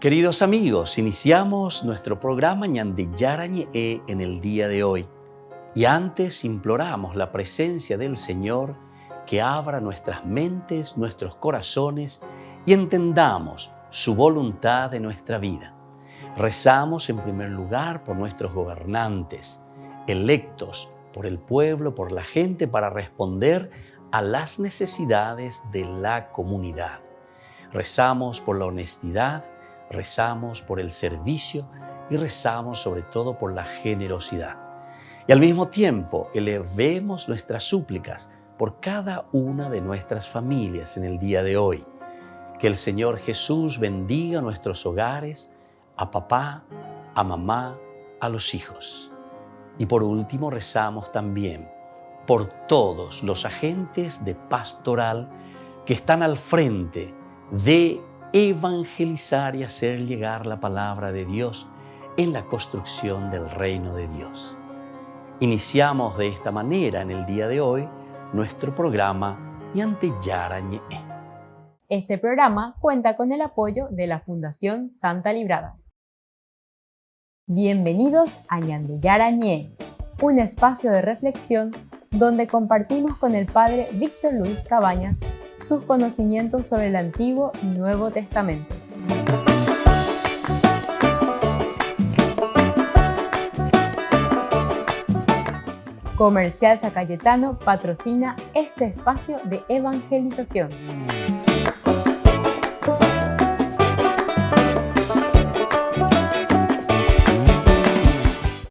Queridos amigos, iniciamos nuestro programa Ñande Yarañe en el día de hoy. Y antes imploramos la presencia del Señor que abra nuestras mentes, nuestros corazones y entendamos su voluntad de nuestra vida. Rezamos en primer lugar por nuestros gobernantes, electos por el pueblo, por la gente, para responder a las necesidades de la comunidad. Rezamos por la honestidad, rezamos por el servicio y rezamos sobre todo por la generosidad. Y al mismo tiempo elevemos nuestras súplicas por cada una de nuestras familias en el día de hoy. Que el Señor Jesús bendiga nuestros hogares, a papá, a mamá, a los hijos. Y por último rezamos también por todos los agentes de pastoral que están al frente de evangelizar y hacer llegar la palabra de Dios en la construcción del reino de Dios. Iniciamos de esta manera en el día de hoy nuestro programa Ñande Yarañe. Este programa cuenta con el apoyo de la Fundación Santa Librada. Bienvenidos a Ñande Yarañe, un espacio de reflexión donde compartimos con el Padre Víctor Luis Cabañas sus conocimientos sobre el Antiguo y Nuevo Testamento. Comercial San Cayetano patrocina este espacio de evangelización.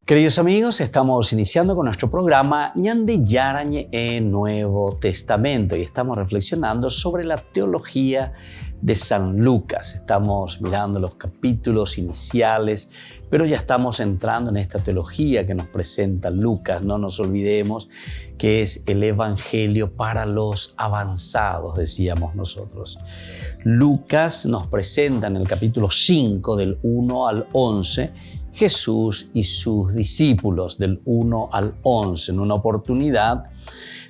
Queridos amigos, estamos iniciando con nuestro programa Ñande Yarañe en Nuevo Testamento y estamos reflexionando sobre la teología de San Lucas. Estamos mirando los capítulos iniciales, pero ya estamos entrando en esta teología que nos presenta Lucas. No nos olvidemos que es el evangelio para los avanzados, decíamos nosotros. Lucas nos presenta en el capítulo 5 del 1 al 11 Jesús y sus discípulos del 1 al 11. En una oportunidad,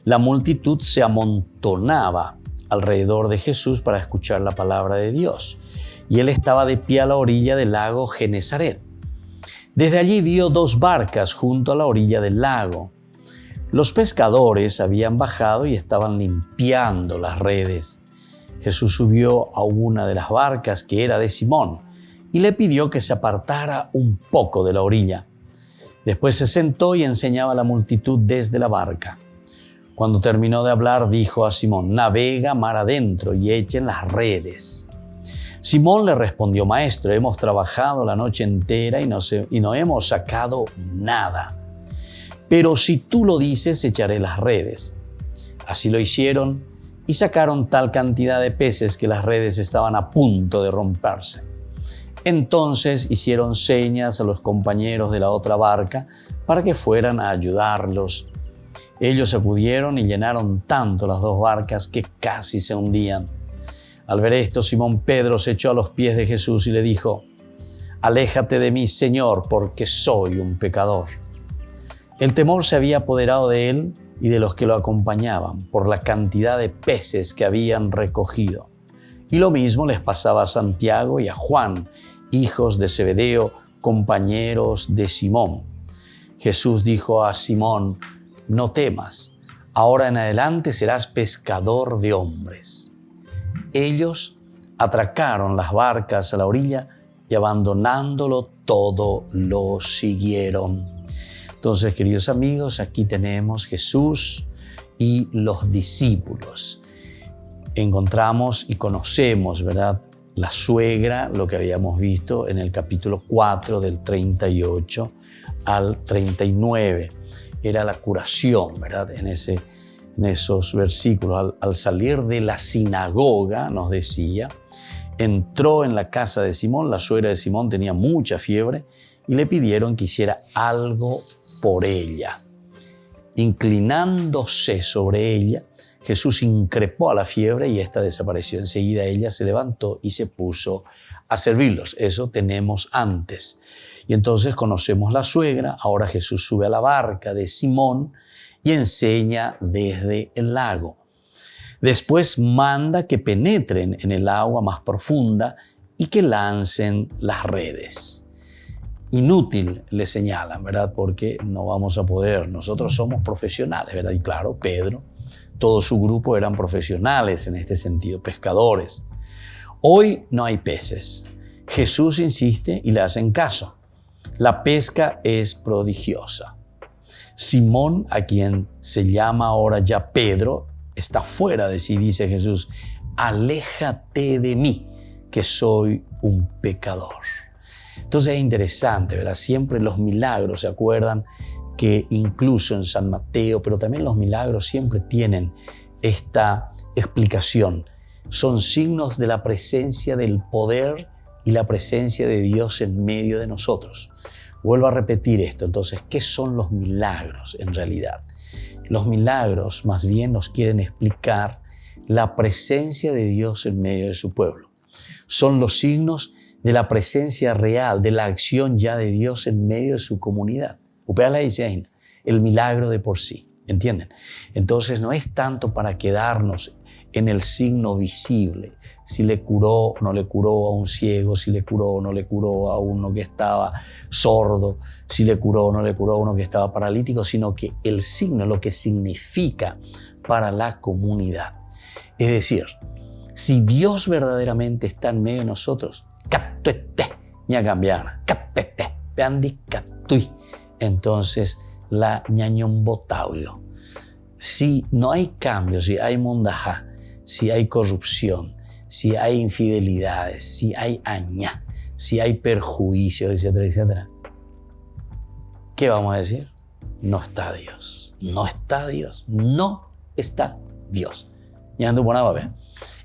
la multitud se amontonaba alrededor de Jesús para escuchar la palabra de Dios. Y él estaba de pie a la orilla del lago Genesaret. Desde allí vio 2 barcas junto a la orilla del lago. Los pescadores habían bajado y estaban limpiando las redes. Jesús subió a una de las barcas que era de Simón y le pidió que se apartara un poco de la orilla. Después se sentó y enseñaba a la multitud desde la barca. Cuando terminó de hablar, dijo a Simón: «Navega mar adentro y echen las redes». Simón le respondió: «Maestro, hemos trabajado la noche entera y no hemos sacado nada. Pero si tú lo dices, echaré las redes». Así lo hicieron y sacaron tal cantidad de peces que las redes estaban a punto de romperse. Entonces hicieron señas a los compañeros de la otra barca para que fueran a ayudarlos. Ellos acudieron y llenaron tanto las 2 barcas que casi se hundían. Al ver esto, Simón Pedro se echó a los pies de Jesús y le dijo: «Aléjate de mí, Señor, porque soy un pecador». El temor se había apoderado de él y de los que lo acompañaban por la cantidad de peces que habían recogido. Y lo mismo les pasaba a Santiago y a Juan, hijos de Zebedeo, compañeros de Simón. Jesús dijo a Simón: «No temas, ahora en adelante serás pescador de hombres». Ellos atracaron las barcas a la orilla y abandonándolo todo lo siguieron. Entonces, queridos amigos, aquí tenemos Jesús y los discípulos. Encontramos y conocemos, ¿verdad?, la suegra, lo que habíamos visto en el capítulo 4 del 38 al 39. Era la curación, ¿verdad?, en esos versículos. Al salir de la sinagoga, nos decía, entró en la casa de Simón. La suegra de Simón tenía mucha fiebre y le pidieron que hiciera algo por ella. Inclinándose sobre ella, Jesús increpó a la fiebre y esta desapareció. Enseguida ella se levantó y se puso a servirlos. Eso tenemos antes. Y entonces conocemos la suegra. Ahora Jesús sube a la barca de Simón y enseña desde el lago. Después manda que penetren en el agua más profunda y que lancen las redes. Inútil, le señalan, ¿verdad? Porque no vamos a poder, nosotros somos profesionales, ¿verdad? Y claro, Pedro, todo su grupo eran profesionales en este sentido, pescadores. Hoy no hay peces. Jesús insiste y le hacen caso. La pesca es prodigiosa. Simón, a quien se llama ahora ya Pedro, está fuera de sí, dice Jesús, aléjate de mí, que soy un pecador. Entonces es interesante, ¿verdad? Siempre los milagros, ¿se acuerdan? Que incluso en San Mateo, pero también los milagros siempre tienen esta explicación. Son signos de la presencia del poder y la presencia de Dios en medio de nosotros. Vuelvo a repetir esto. Entonces, ¿qué son los milagros en realidad? Los milagros más bien nos quieren explicar la presencia de Dios en medio de su pueblo. Son los signos de la presencia real, de la acción ya de Dios en medio de su comunidad. El milagro de por sí, ¿entienden? Entonces no es tanto para quedarnos en el signo visible, si le curó o no le curó a un ciego, si le curó o no le curó a uno que estaba sordo, si le curó o no le curó a uno que estaba paralítico, sino que el signo, lo que significa para la comunidad. Es decir, si Dios verdaderamente está en medio de nosotros, entonces la ñañombotauyo. Si no hay cambio, si hay mondajá, si hay corrupción, si hay infidelidades, si hay añá, si hay perjuicio, etcétera, etcétera, ¿qué vamos a decir? No está Dios. No está Dios. No está Dios. Eso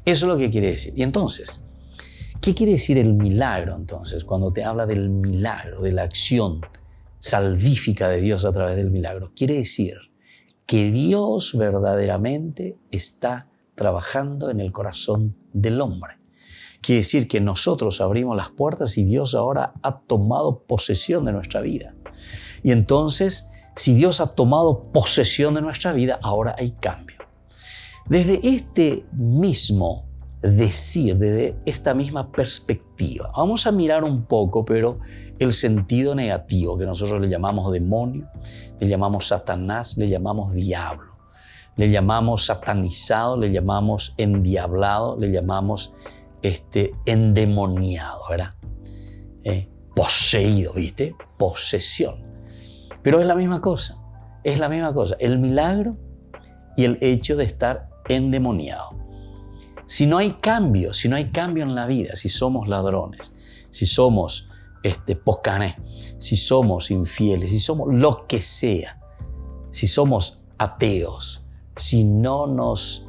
es lo que quiere decir. Y entonces, ¿qué quiere decir el milagro entonces? Cuando te habla del milagro, de la acción salvífica de Dios a través del milagro, quiere decir que Dios verdaderamente está trabajando en el corazón del hombre. Quiere decir que nosotros abrimos las puertas y Dios ahora ha tomado posesión de nuestra vida. Y entonces, si Dios ha tomado posesión de nuestra vida, ahora hay cambio. Desde este mismo decir, desde esta misma perspectiva, vamos a mirar un poco, pero el sentido negativo, que nosotros le llamamos demonio, le llamamos Satanás, le llamamos diablo, le llamamos satanizado, le llamamos endiablado, le llamamos endemoniado, ¿verdad? Poseído, ¿viste? Posesión. Pero es la misma cosa, el milagro y el hecho de estar endemoniado. Si no hay cambio en la vida, si somos ladrones, si somos poscané, si somos infieles, si somos lo que sea, si somos ateos, si no nos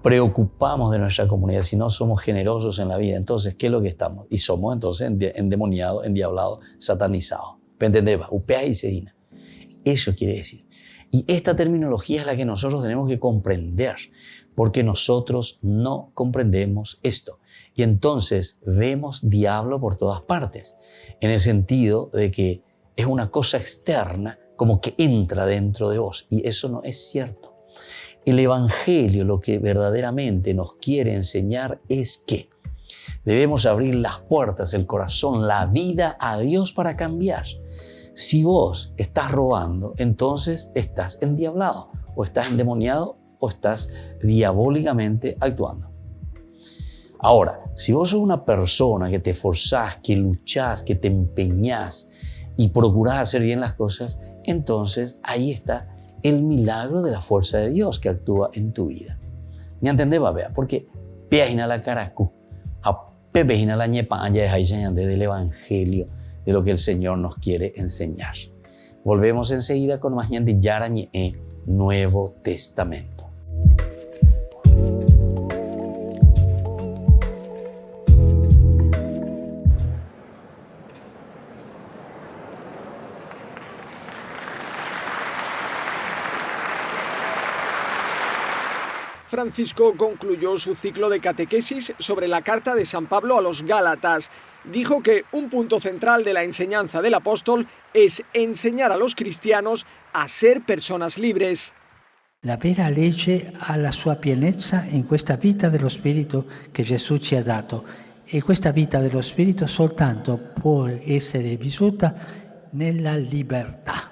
preocupamos de nuestra comunidad, si no somos generosos en la vida, entonces, ¿qué es lo que estamos? Y somos entonces endemoniados, endiablados, satanizados. ¿Entendés? Upea y sedina. Eso quiere decir. Y esta terminología es la que nosotros tenemos que comprender, porque nosotros no comprendemos esto. Y entonces vemos diablo por todas partes, en el sentido de que es una cosa externa, como que entra dentro de vos. Y eso no es cierto. El Evangelio lo que verdaderamente nos quiere enseñar es que debemos abrir las puertas, el corazón, la vida a Dios para cambiar. Si vos estás robando, entonces estás endiablado, o estás endemoniado, o estás diabólicamente actuando. Ahora, si vos sos una persona que te esforzás, que luchás, que te empeñás y procurás hacer bien las cosas, entonces ahí está el milagro de la fuerza de Dios que actúa en tu vida. ¿Me entendés, babea? Porque peajina la caracu, a pepejina la ñepa, ya es del Evangelio, de lo que el Señor nos quiere enseñar. Volvemos enseguida con más ñandi yarañe Nuevo Testamento. Francisco concluyó su ciclo de catequesis sobre la carta de San Pablo a los Gálatas. Dijo que un punto central de la enseñanza del apóstol es enseñar a los cristianos a ser personas libres. La vera legge ha la sua pienezza in questa vita dello Spirito che Gesù ci ha dato E questa vita dello Spirito soltanto può essere vissuta nella libertà,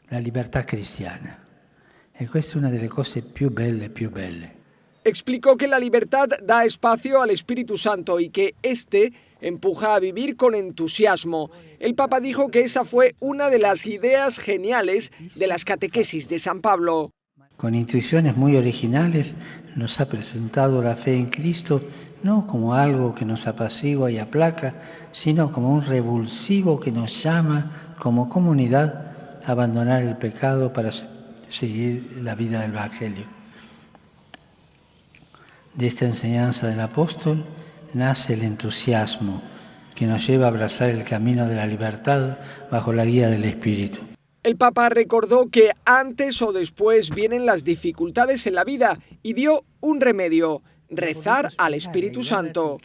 la libertà cristiana. E questa è una delle cose più belle, più belle. Explicó que la libertad da espacio al Espíritu Santo y que éste empuja a vivir con entusiasmo. El Papa dijo que esa fue una de las ideas geniales de las catequesis de San Pablo. Con intuiciones muy originales nos ha presentado la fe en Cristo no como algo que nos apacigua y aplaca, sino como un revulsivo que nos llama como comunidad a abandonar el pecado para seguir la vida del Evangelio. De esta enseñanza del apóstol nace el entusiasmo que nos lleva a abrazar el camino de la libertad bajo la guía del Espíritu. El Papa recordó que antes o después vienen las dificultades en la vida y dio un remedio: rezar al Espíritu Santo.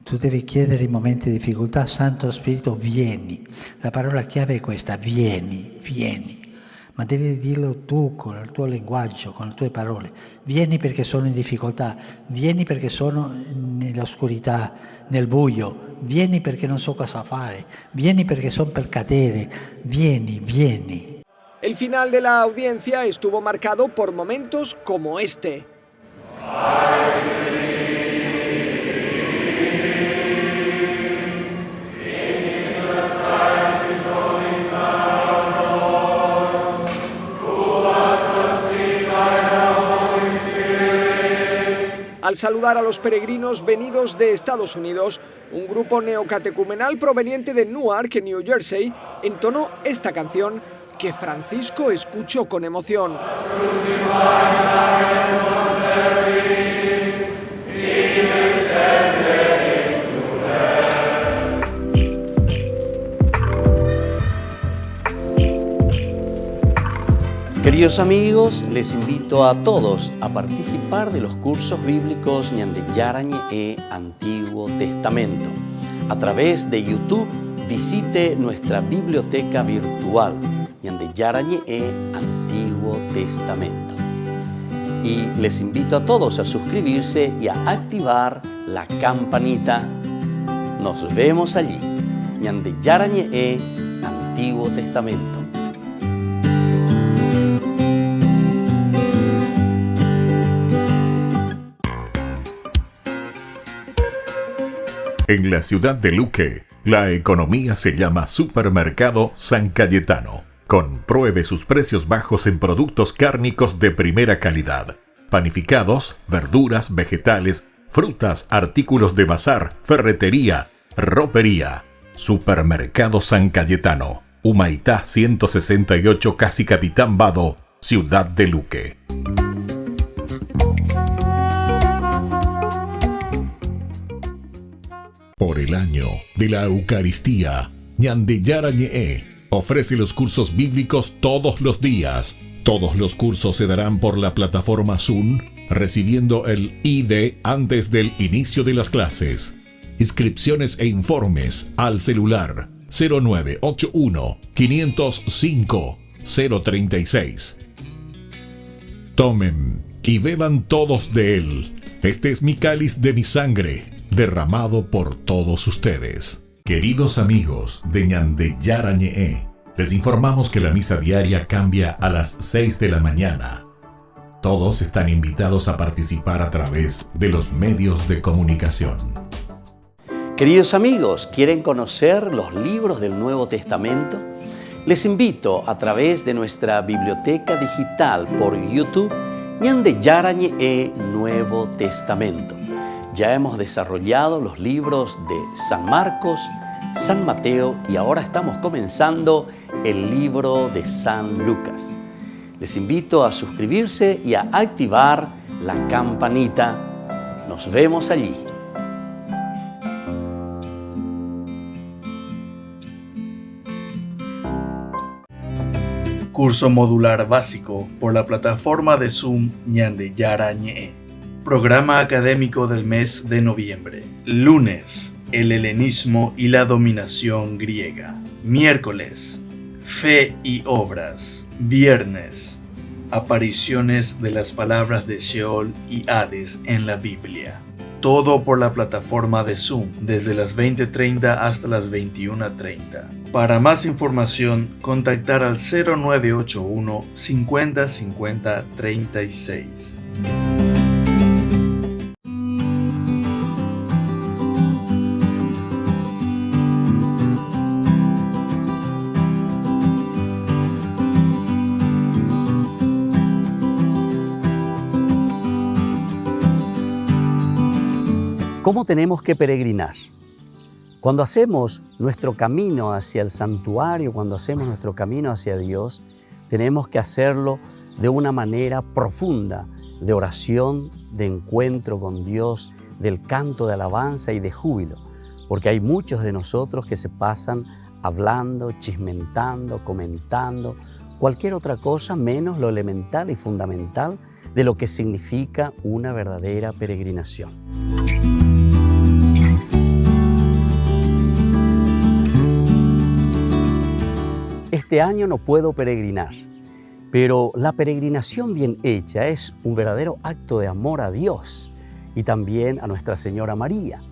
Tu devi chiedere in momenti di difficoltà: Santo Spirito, vieni. La parola chiave è questa: vieni, vieni. Ma devi dirlo tu con il tuo linguaggio, con le tue parole. Vieni perché sono in difficoltà, vieni perché sono nell'oscurità, nel buio, vieni perché non so cosa fare, vieni perché sono per cadere, vieni, vieni. El final de la audiencia estuvo marcado por momentos como este. Al saludar a los peregrinos venidos de Estados Unidos, un grupo neocatecumenal proveniente de Newark, en New Jersey, entonó esta canción que Francisco escuchó con emoción. Queridos amigos, les invito a todos a participar de los cursos bíblicos Ñande Yarañe e Antiguo Testamento. A través de YouTube visite nuestra biblioteca virtual Ñande Yarañe e Antiguo Testamento. Y les invito a todos a suscribirse y a activar la campanita. Nos vemos allí. Ñande Yarañe e Antiguo Testamento. En la ciudad de Luque, la economía se llama Supermercado San Cayetano. Compruebe sus precios bajos en productos cárnicos de primera calidad. Panificados, verduras, vegetales, frutas, artículos de bazar, ferretería, ropería. Supermercado San Cayetano. Humaitá 168, Casi Capitán Vado, ciudad de Luque. Por el año de la Eucaristía, Ñande Yarañe ofrece los cursos bíblicos todos los días. Todos los cursos se darán por la plataforma Zoom, recibiendo el ID antes del inicio de las clases. Inscripciones e informes al celular 0981 505 036. Tomen y beban todos de él. Este es mi cáliz de mi sangre, derramado por todos ustedes. Queridos amigos de Ñande Yarañe, les informamos que la misa diaria cambia a las 6 de la mañana. Todos están invitados a participar a través de los medios de comunicación. Queridos amigos, ¿quieren conocer los libros del Nuevo Testamento? Les invito a través de nuestra biblioteca digital por YouTube, Ñande Yarañe e Nuevo Testamento. Ya hemos desarrollado los libros de San Marcos, San Mateo y ahora estamos comenzando el libro de San Lucas. Les invito a suscribirse y a activar la campanita. Nos vemos allí. Curso modular básico por la plataforma de Zoom Ñande Yarañe. Programa académico del mes de noviembre. Lunes, el helenismo y la dominación griega. Miércoles, fe y obras. Viernes, apariciones de las palabras de Sheol y Hades en la Biblia. Todo por la plataforma de Zoom, desde las 20:30 hasta las 21:30. Para más información, contactar al 0981 50 50 36. ¿Cómo tenemos que peregrinar? Cuando hacemos nuestro camino hacia el santuario, cuando hacemos nuestro camino hacia Dios, tenemos que hacerlo de una manera profunda, de oración, de encuentro con Dios, del canto de alabanza y de júbilo, porque hay muchos de nosotros que se pasan hablando, chismentando, comentando, cualquier otra cosa menos lo elemental y fundamental de lo que significa una verdadera peregrinación. Este año no puedo peregrinar, pero la peregrinación bien hecha es un verdadero acto de amor a Dios y también a Nuestra Señora María.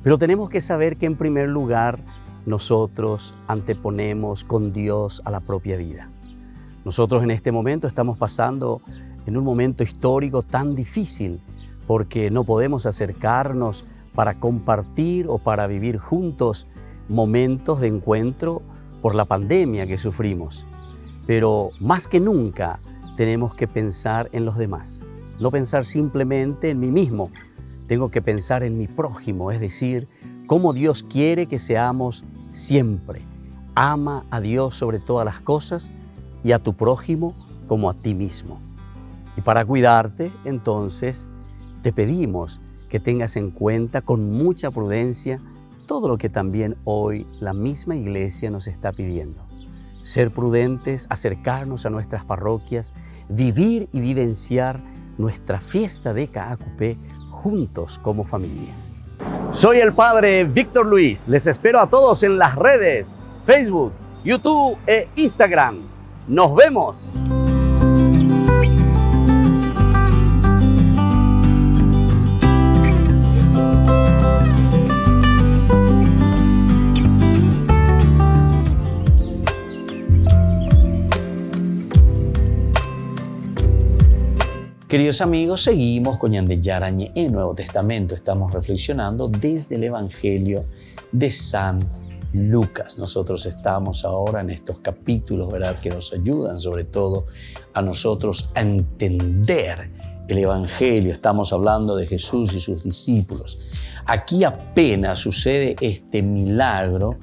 Pero tenemos que saber que en primer lugar nosotros anteponemos con Dios a la propia vida. Nosotros en este momento estamos pasando en un momento histórico tan difícil porque no podemos acercarnos para compartir o para vivir juntos momentos de encuentro por la pandemia que sufrimos. Pero más que nunca tenemos que pensar en los demás, no pensar simplemente en mí mismo, tengo que pensar en mi prójimo, es decir, cómo Dios quiere que seamos siempre. Ama a Dios sobre todas las cosas y a tu prójimo como a ti mismo. Y para cuidarte, entonces, te pedimos que tengas en cuenta con mucha prudencia todo lo que también hoy la misma Iglesia nos está pidiendo. Ser prudentes, acercarnos a nuestras parroquias, vivir y vivenciar nuestra fiesta de Caacupé juntos como familia. Soy el Padre Víctor Luis. Les espero a todos en las redes, Facebook, YouTube e Instagram. ¡Nos vemos! Queridos amigos, seguimos con Ñande Yarañe en Nuevo Testamento. Estamos reflexionando desde el Evangelio de San Lucas. Nosotros estamos ahora en estos capítulos, ¿verdad?, que nos ayudan sobre todo a nosotros a entender el Evangelio. Estamos hablando de Jesús y sus discípulos. Aquí apenas sucede este milagro.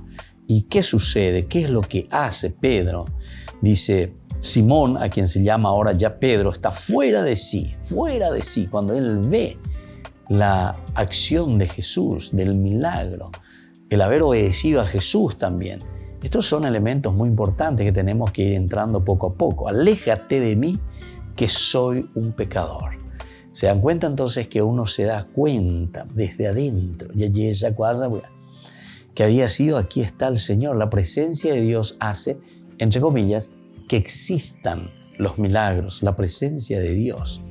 ¿Y qué sucede? ¿Qué es lo que hace Pedro? Dice: Simón, a quien se llama ahora ya Pedro, está fuera de sí, cuando él ve la acción de Jesús, del milagro, el haber obedecido a Jesús también. Estos son elementos muy importantes que tenemos que ir entrando poco a poco. Aléjate de mí, que soy un pecador. Se dan cuenta entonces que uno se da cuenta desde adentro, que había sido, aquí está el Señor. La presencia de Dios hace, entre comillas, que existan los milagros, la presencia de Dios.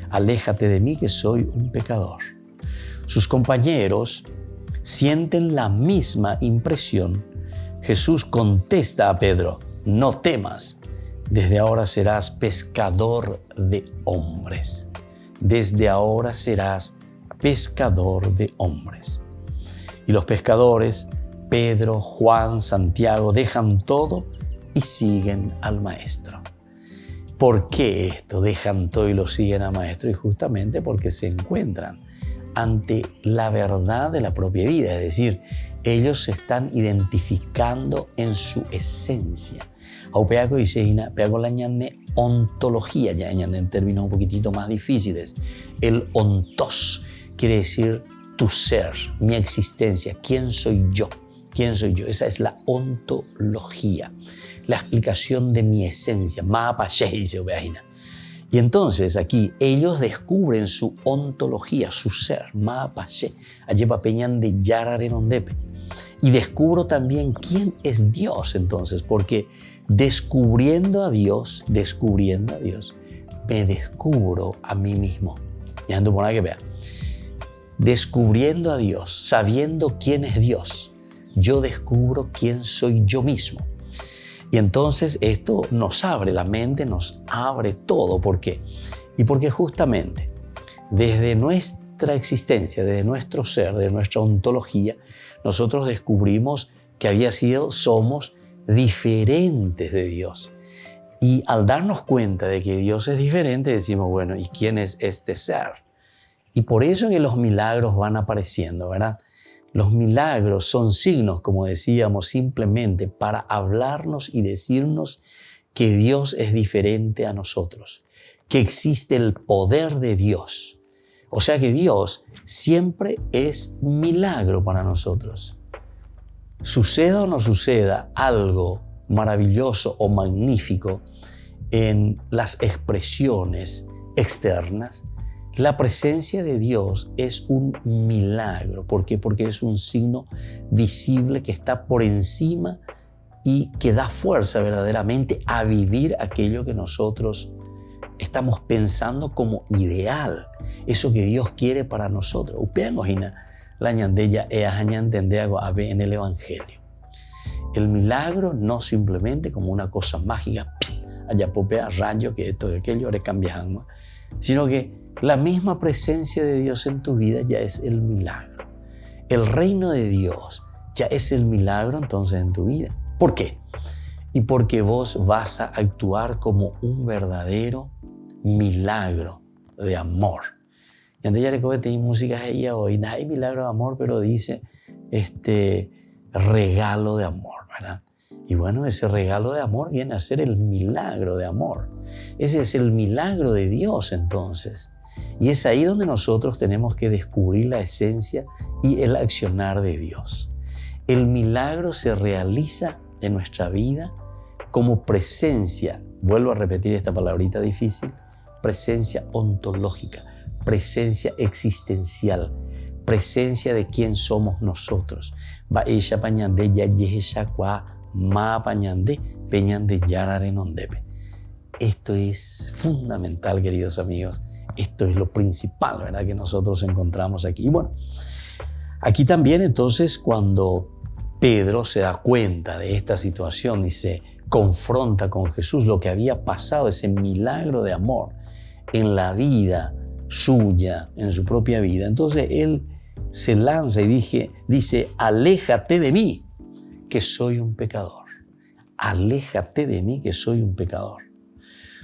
Aléjate de mí, que soy un pecador. Sus compañeros sienten la misma impresión. Jesús contesta a Pedro: no temas, desde ahora serás pescador de hombres. Desde ahora serás pescador de hombres. Y los pescadores, Pedro, Juan, Santiago, dejan todo y siguen al Maestro. ¿Por qué esto? Dejan todo y lo siguen al Maestro. Y justamente porque se encuentran ante la verdad de la propia vida. Es decir, ellos se están identificando en su esencia. Aupeaco dice, peaco la ñane ontología, ya en términos un poquitito más difíciles. El ontos quiere decir tu ser, mi existencia, quién soy yo. ¿Quién soy yo? Esa es la ontología, la explicación de mi esencia. Y entonces aquí ellos descubren su ontología, su ser, y descubro también quién es Dios entonces, porque descubriendo a Dios, me descubro a mí mismo. Y ando por ahí que vea. descubriendo a Dios, sabiendo quién es Dios, yo descubro quién soy yo mismo. Y entonces esto nos abre la mente, nos abre todo. ¿Por qué? Y porque justamente desde nuestra existencia, desde nuestro ser, desde nuestra ontología, nosotros descubrimos que somos diferentes de Dios. Y al darnos cuenta de que Dios es diferente, decimos, bueno, ¿y quién es este ser? Y por eso que los milagros van apareciendo, ¿verdad? Los milagros son signos, como decíamos, simplemente para hablarnos y decirnos que Dios es diferente a nosotros, que existe el poder de Dios. O sea que Dios siempre es milagro para nosotros. Suceda o no suceda algo maravilloso o magnífico en las expresiones externas, la presencia de Dios es un milagro. ¿Por qué? Porque es un signo visible que está por encima y que da fuerza verdaderamente a vivir aquello que nosotros estamos pensando como ideal, eso que Dios quiere para nosotros. Usted imagina la ñandella en el Evangelio. El milagro no simplemente como una cosa mágica, allá popea rayo que esto y aquello, ahora cambian, sino que la misma presencia de Dios en tu vida ya es el milagro. El reino de Dios ya es el milagro entonces en tu vida. ¿Por qué? Y porque vos vas a actuar como un verdadero milagro de amor. Y antes ya le coge música a ella hoy, no hay milagro de amor, pero dice regalo de amor, ¿verdad? Y bueno, ese regalo de amor viene a ser el milagro de amor. Ese es el milagro de Dios entonces. Y es ahí donde nosotros tenemos que descubrir la esencia y el accionar de Dios. El milagro se realiza en nuestra vida como presencia, vuelvo a repetir esta palabrita difícil, presencia ontológica, presencia existencial, presencia de quién somos nosotros. Esto es fundamental, queridos amigos. Esto es lo principal, ¿verdad?, que nosotros encontramos aquí. Y bueno, aquí también entonces cuando Pedro se da cuenta de esta situación y se confronta con Jesús, lo que había pasado, ese milagro de amor en la vida suya, en su propia vida, entonces él se lanza y dice, aléjate de mí, que soy un pecador. Aléjate de mí, que soy un pecador.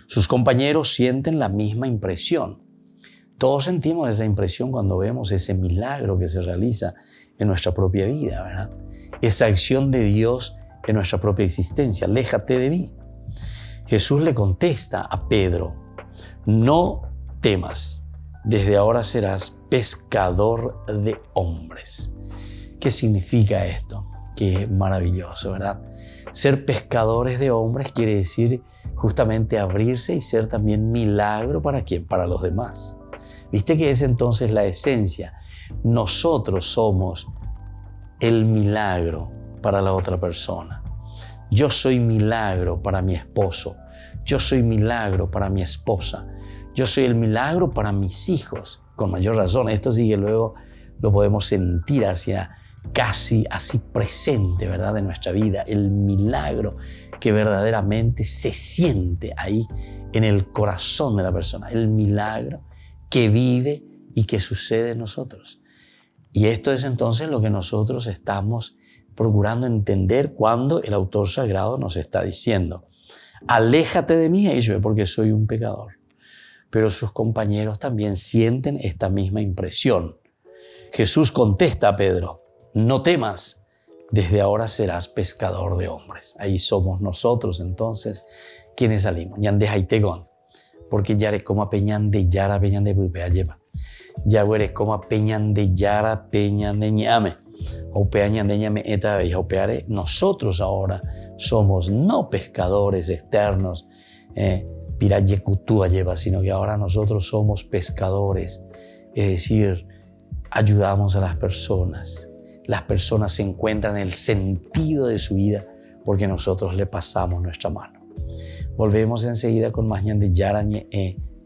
Sus compañeros sienten la misma impresión. Todos sentimos esa impresión cuando vemos ese milagro que se realiza en nuestra propia vida, ¿verdad? Esa acción de Dios en nuestra propia existencia. Aléjate de mí. Jesús le contesta a Pedro, no temas, desde ahora serás pescador de hombres. ¿Qué significa esto? Qué maravilloso, ¿verdad? Ser pescadores de hombres quiere decir justamente abrirse y ser también milagro ¿para quién? Para los demás. ¿Viste que es entonces la esencia? Nosotros somos el milagro para la otra persona. Yo soy milagro para mi esposo. Yo soy milagro para mi esposa. Yo soy el milagro para mis hijos. Con mayor razón, esto sí que luego lo podemos sentir hacia casi así presente, ¿verdad?, de nuestra vida. El milagro que verdaderamente se siente ahí en el corazón de la persona. El milagro que vive y que sucede en nosotros. Y esto es entonces lo que nosotros estamos procurando entender cuando el autor sagrado nos está diciendo, aléjate de mí, porque soy un pecador. Pero sus compañeros también sienten esta misma impresión. Jesús contesta a Pedro, no temas, desde ahora serás pescador de hombres. Ahí somos nosotros entonces quienes salimos. Porque ya eres como peñan de yara, peñan de buipea lleva. Ya eres como peñan de yara, peñan de ñame. O peñan de ñame eta vez. O peare. Nosotros ahora somos no pescadores externos, pirayecutúa lleva, sino que ahora nosotros somos pescadores. Es decir, ayudamos a las personas. Las personas se encuentran el sentido de su vida porque nosotros le pasamos nuestra mano. Volvemos enseguida con más ñande Yarañe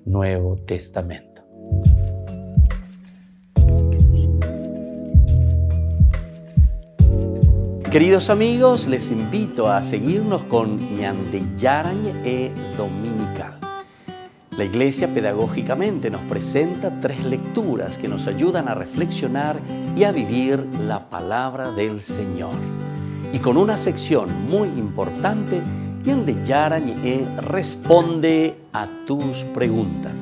Nuevo Testamento. Queridos amigos, les invito a seguirnos con Ñande Yarañe Dominical. La Iglesia pedagógicamente nos presenta 3 lecturas que nos ayudan a reflexionar y a vivir la palabra del Señor. Y con una sección muy importante, Ñande Yarañe responde a tus preguntas.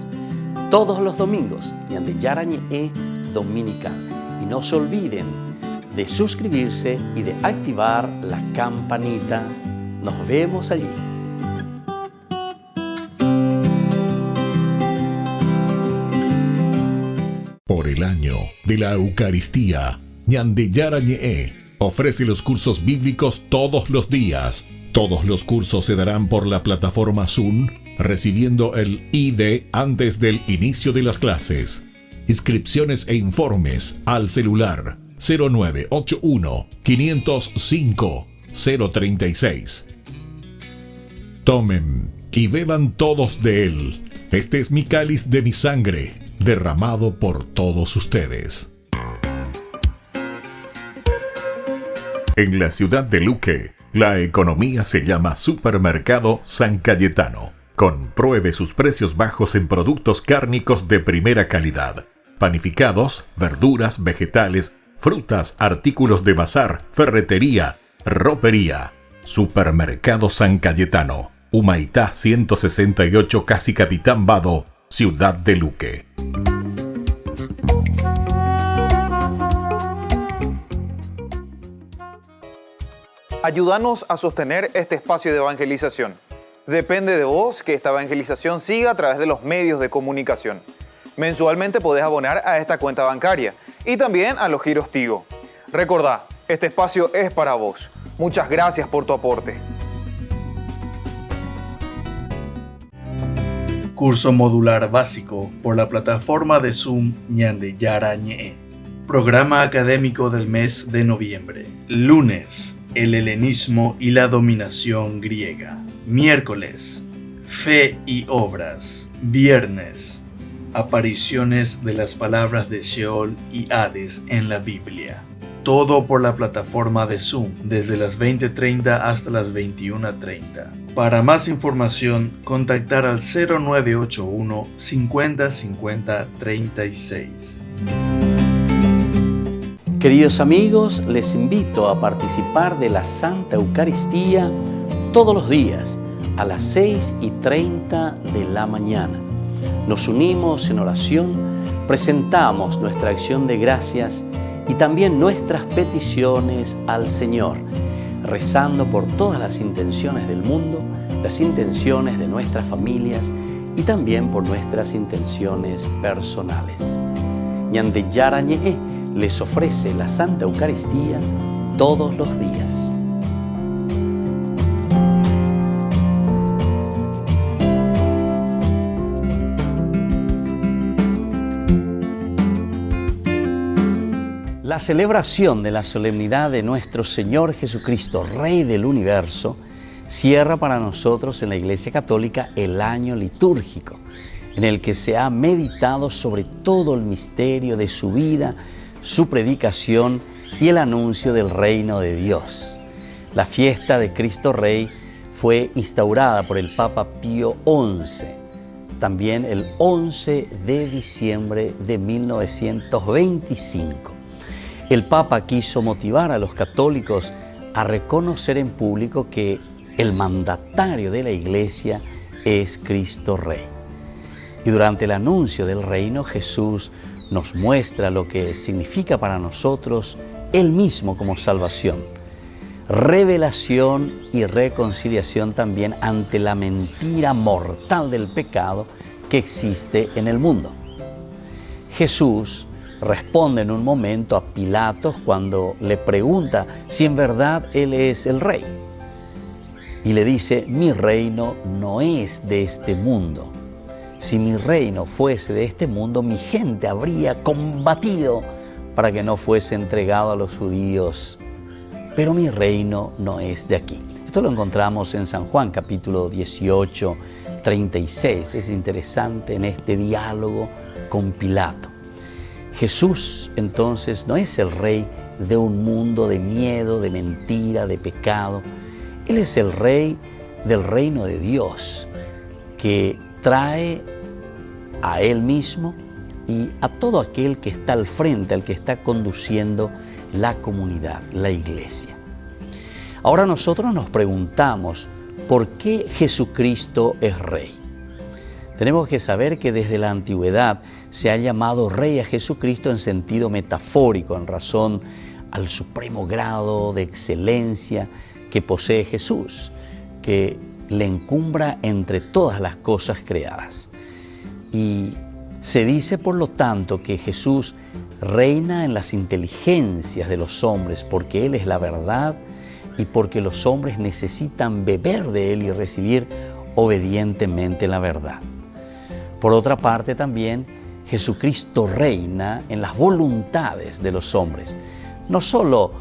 Todos los domingos, Ñande Yarañe Dominical. Y no se olviden de suscribirse y de activar la campanita. Nos vemos allí. Por el año de la Eucaristía, Ñande Yarañe ofrece los cursos bíblicos todos los días. Todos los cursos se darán por la plataforma Zoom, recibiendo el ID antes del inicio de las clases. Inscripciones e informes al celular 0981 505 036. Tomen y beban todos de él. Este es mi cáliz de mi sangre, derramado por todos ustedes. En la ciudad de Luque, la economía se llama Supermercado San Cayetano. Compruebe sus precios bajos en productos cárnicos de primera calidad. Panificados, verduras, vegetales, frutas, artículos de bazar, ferretería, ropería. Supermercado San Cayetano, Humaitá 168, Casi Capitán Vado, ciudad de Luque. Ayúdanos a sostener este espacio de evangelización. Depende de vos que esta evangelización siga a través de los medios de comunicación. Mensualmente podés abonar a esta cuenta bancaria y también a los giros Tigo. Recordá, este espacio es para vos. Muchas gracias por tu aporte. Curso modular básico por la plataforma de Zoom Ñande Yarañe. Programa académico del mes de noviembre. Lunes, el helenismo y la dominación griega. Miércoles, fe y obras. Viernes, apariciones de las palabras de Sheol y Hades en la Biblia. Todo por la plataforma de Zoom desde las 20:30 hasta las 21:30. Para más información, contactar al 0981 50 50 36. Queridos amigos, les invito a participar de la Santa Eucaristía todos los días a las 6:30 de la mañana. Nos unimos en oración, presentamos nuestra acción de gracias y también nuestras peticiones al Señor, rezando por todas las intenciones del mundo, las intenciones de nuestras familias y también por nuestras intenciones personales. Ñande Yarañe les ofrece la Santa Eucaristía todos los días. La celebración de la solemnidad de nuestro Señor Jesucristo, Rey del Universo, cierra para nosotros en la Iglesia Católica el año litúrgico, en el que se ha meditado sobre todo el misterio de su vida, su predicación y el anuncio del reino de Dios. La fiesta de Cristo Rey fue instaurada por el Papa Pío XI, también el 11 de diciembre de 1925. El Papa quiso motivar a los católicos a reconocer en público que el mandatario de la Iglesia es Cristo Rey. Y durante el anuncio del reino, Jesús nos muestra lo que significa para nosotros Él mismo como salvación, revelación y reconciliación también ante la mentira mortal del pecado que existe en el mundo. Jesús responde en un momento a Pilatos cuando le pregunta si en verdad Él es el rey. Y le dice: mi reino no es de este mundo. Si mi reino fuese de este mundo, mi gente habría combatido para que no fuese entregado a los judíos. Pero mi reino no es de aquí. Esto lo encontramos en San Juan, capítulo 18, 36. Es interesante en este diálogo con Pilato. Jesús, entonces, no es el rey de un mundo de miedo, de mentira, de pecado. Él es el Rey del reino de Dios, que trae a Él mismo y a todo aquel que está al frente, al que está conduciendo la comunidad, la iglesia. Ahora nosotros nos preguntamos, ¿por qué Jesucristo es Rey? Tenemos que saber que desde la antigüedad se ha llamado Rey a Jesucristo en sentido metafórico, en razón al supremo grado de excelencia que posee Jesús, que le encumbra entre todas las cosas creadas. Y se dice, por lo tanto, que Jesús reina en las inteligencias de los hombres, porque Él es la verdad y porque los hombres necesitan beber de Él y recibir obedientemente la verdad. Por otra parte, también Jesucristo reina en las voluntades de los hombres, no solo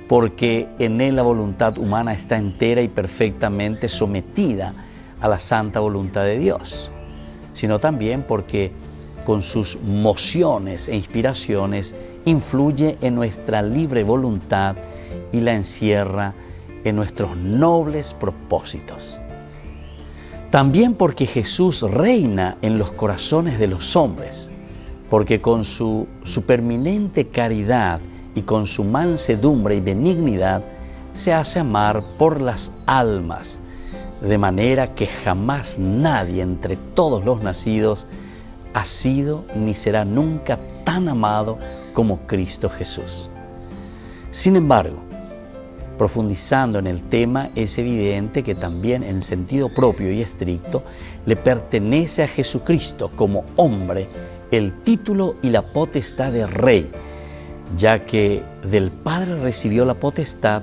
porque en Él la voluntad humana está entera y perfectamente sometida a la santa voluntad de Dios, sino también porque con sus mociones e inspiraciones influye en nuestra libre voluntad y la encierra en nuestros nobles propósitos. También porque Jesús reina en los corazones de los hombres, porque con su superminente caridad y con su mansedumbre y benignidad se hace amar por las almas, de manera que jamás nadie entre todos los nacidos ha sido ni será nunca tan amado como Cristo Jesús. Sin embargo, profundizando en el tema, es evidente que también en sentido propio y estricto le pertenece a Jesucristo como hombre el título y la potestad de Rey, ya que del Padre recibió la potestad,